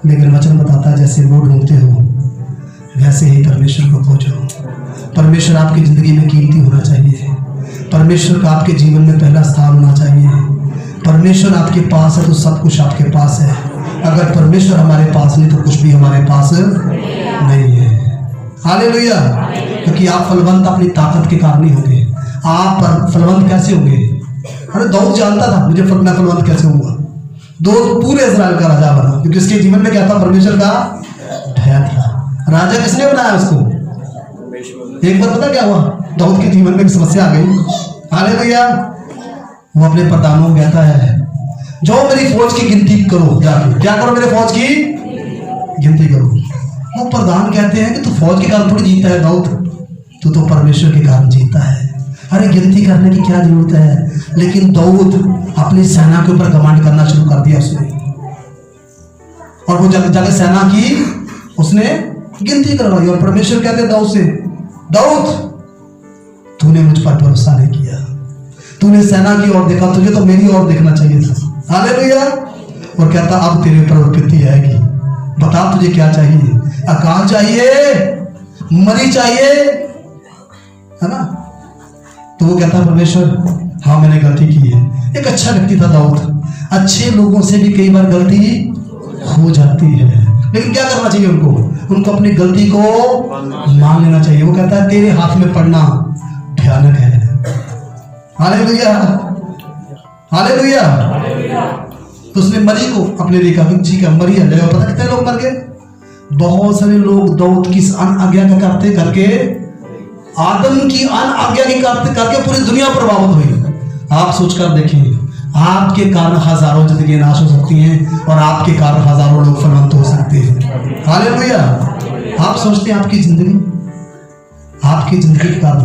लेकिन वचन बताता है जैसे वो ढूंढते हो वैसे ही परमेश्वर को खोजो। परमेश्वर आपकी जिंदगी में कीमती होना चाहिए, परमेश्वर का आपके जीवन में पहला स्थान होना चाहिए। परमेश्वर आपके पास है तो सब कुछ आपके पास है। अगर परमेश्वर हमारे पास नहीं तो कुछ भी हमारे पास नहीं है। हालेलुया। क्योंकि आप फलवंत अपनी ताकत के कारण नहीं होंगे। आप फलवंत कैसे होंगे? अरे दाऊद जानता था मुझे मैं फलवंत कैसे होऊंगा। दाऊद पूरे इस्राएल का राजा बना क्योंकि उसके जीवन में क्या था? परमेश्वर का भय था। राजा किसने बनाया उसको? एक बार पता क्या हुआ? दाऊद के जीवन में एक समस्या आ गई। हालेलुया। वो अपने प्रधानों को कहता है जाओ मेरी फौज की गिनती करो, जाके क्या करो? मेरे फौज की गिनती करो। वो प्रधान कहते हैं कि तू फौज के कारण थोड़ी जीता है दाऊद, तू तो परमेश्वर के कारण जीता है। अरे गिनती करने की क्या जरूरत है? लेकिन दाऊद अपनी सेना के ऊपर कमांड करना शुरू कर दिया उसने, और वो जाके सेना की उसने गिनती करवाई। और परमेश्वर कहते हैं दाऊद से, दाऊद तूने मुझ पर भरोसा नहीं किया, तूने सेना की ओर देखा, तुझे तो मेरी ओर देखना चाहिए था। हालेलुया। और कहता अब तेरे ऊपर विपत्ति आएगी, बता तुझे क्या चाहिए? अकाल चाहिए, मरी चाहिए, है ना? तो वो कहता परमेश्वर हाँ मैंने गलती की है। एक अच्छा व्यक्ति था दाऊद। अच्छे लोगों से भी कई बार गलती हो जाती है, लेकिन क्या करना चाहिए उनको अपनी गलती को मान लेना चाहिए। वो कहता है तेरे हाथ में पड़ना भयानक है। Hallelujah, hallelujah. तो उसने मरी को अपने देखा कि ठीक है मरी है। पता कितने लोग मर गए? बहुत सारे लोग दाऊद की अन आज्ञा का करते करके, आदम की अन आज्ञा की करते करके पूरी दुनिया प्रभावित हुई। आप सोचकर देखिए, आपके कारण हजारों जिंदगी नाश हो सकती हैं और आपके कारण हजारों लोग फलवंत हो सकते हैं। हालेलुया। आप सोचते हैं आपकी जिंदगी के कारण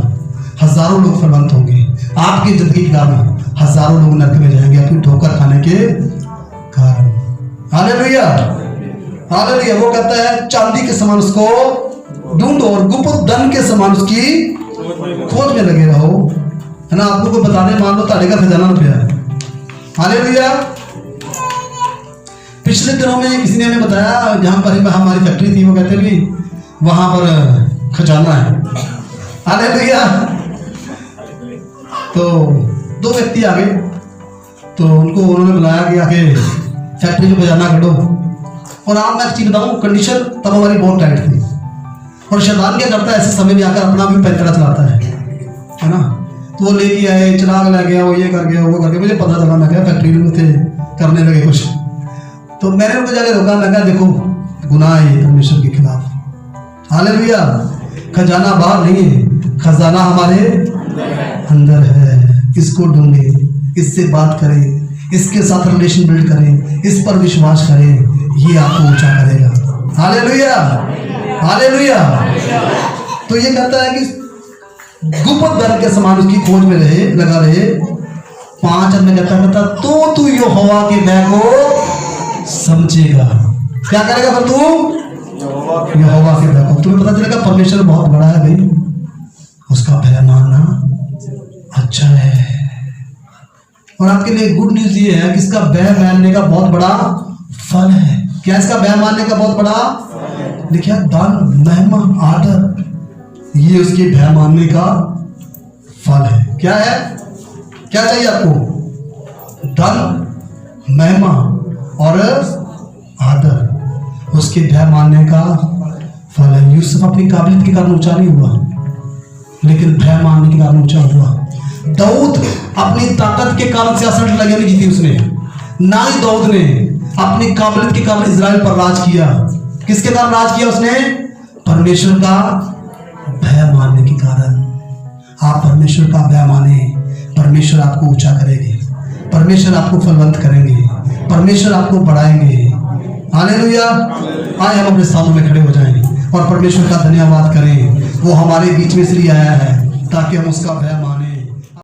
हजारों लोग फलवंत होंगे। आपकी जिंदगी के कारण हजारों लोग नरक में जाएंगे अपनी ठोकर खाने के कारण। Hallelujah, hallelujah. वो कहता है चांदी के समान उसको ढूंढो और गुप्त धन के समान उसकी खोज में लगे रहो, है ना। आपको कोई बताने मान लो ताड़े का खजाना रुपया है। हालेलुया। पिछले दिनों में किसी ने हमें बताया, जहाँ पर हमारी फैक्ट्री थी, वो कहते भी वहां पर खजाना है। हालेलुया। तो दो व्यक्ति आ गए, तो उनको उन्होंने बुलाया कि आके फैक्ट्री में खजाना करो। और आप मैं एक चीज बताऊं, कंडीशन तब हमारी बहुत टाइट थी। और शैतान क्या करता है, ऐसे समय में आकर अपना भी पैंतरा चलाता है ना। तो वो लेके आए, चिराग ले गया, वो ये कर गया, वो कर गया। मुझे पता चला, मैं क्या फैक्ट्री में थे, करने लगे कुछ। तो मैंने उनको जाके रोका, मैं कहा देखो गुनाह है परमेश्वर के खिलाफ। हालेलुया। खजाना बाहर नहीं है, खजाना हमारे अंदर है। इसको ढूंढे, इससे बात करें, इसके साथ रिलेशन बिल्ड करें, इस पर विश्वास करें, ये आपको ऊंचा करेगा। Hallelujah, hallelujah. तो ये कहता है कि गुप्त धन के समान उसकी खोज में रहे, लगा रहे। 5 में कहता तो तू यहोवा के भय को समझेगा। क्या करेगा फिर तू? यहोवा के भय को। तुम्हें पता चलेगा परमेश्वर बहुत बड़ा है भाई, उसका भय मानना अच्छा है। और आपके लिए गुड न्यूज ये है कि इसका भय मानने का बहुत बड़ा फल है। क्या इसका भय मानने का बहुत बड़ा? देखिए, दान, महिमा, आदर, ये उसके भय मानने का फल है। क्या है? क्या चाहिए आपको? धन, महिमा और आदर, उसके भय मानने का फल है। यूसुफ अपनी काबिलियत के कारण ऊंचा नहीं हुआ, लेकिन भय मानने के कारण ऊंचा हुआ। दाऊद अपनी ताकत के कारण सियासत लगे नहीं जीती उसने, ना ही दाऊद ने अपनी काबिलियत के कारण इजराइल पर राज किया। किसके कारण राज किया उसने? परमेश्वर का भय मानने के कारण। आप परमेश्वर का भय माने, परमेश्वर आपको ऊंचा करेंगे, परमेश्वर आपको फलवंत करेंगे, परमेश्वर आपको बढ़ाएंगे। हालेलुया। आए हम अपने सामने में खड़े हो जाएं और परमेश्वर का धन्यवाद करें। वो हमारे बीच में इसलिए आया है ताकि हम उसका भय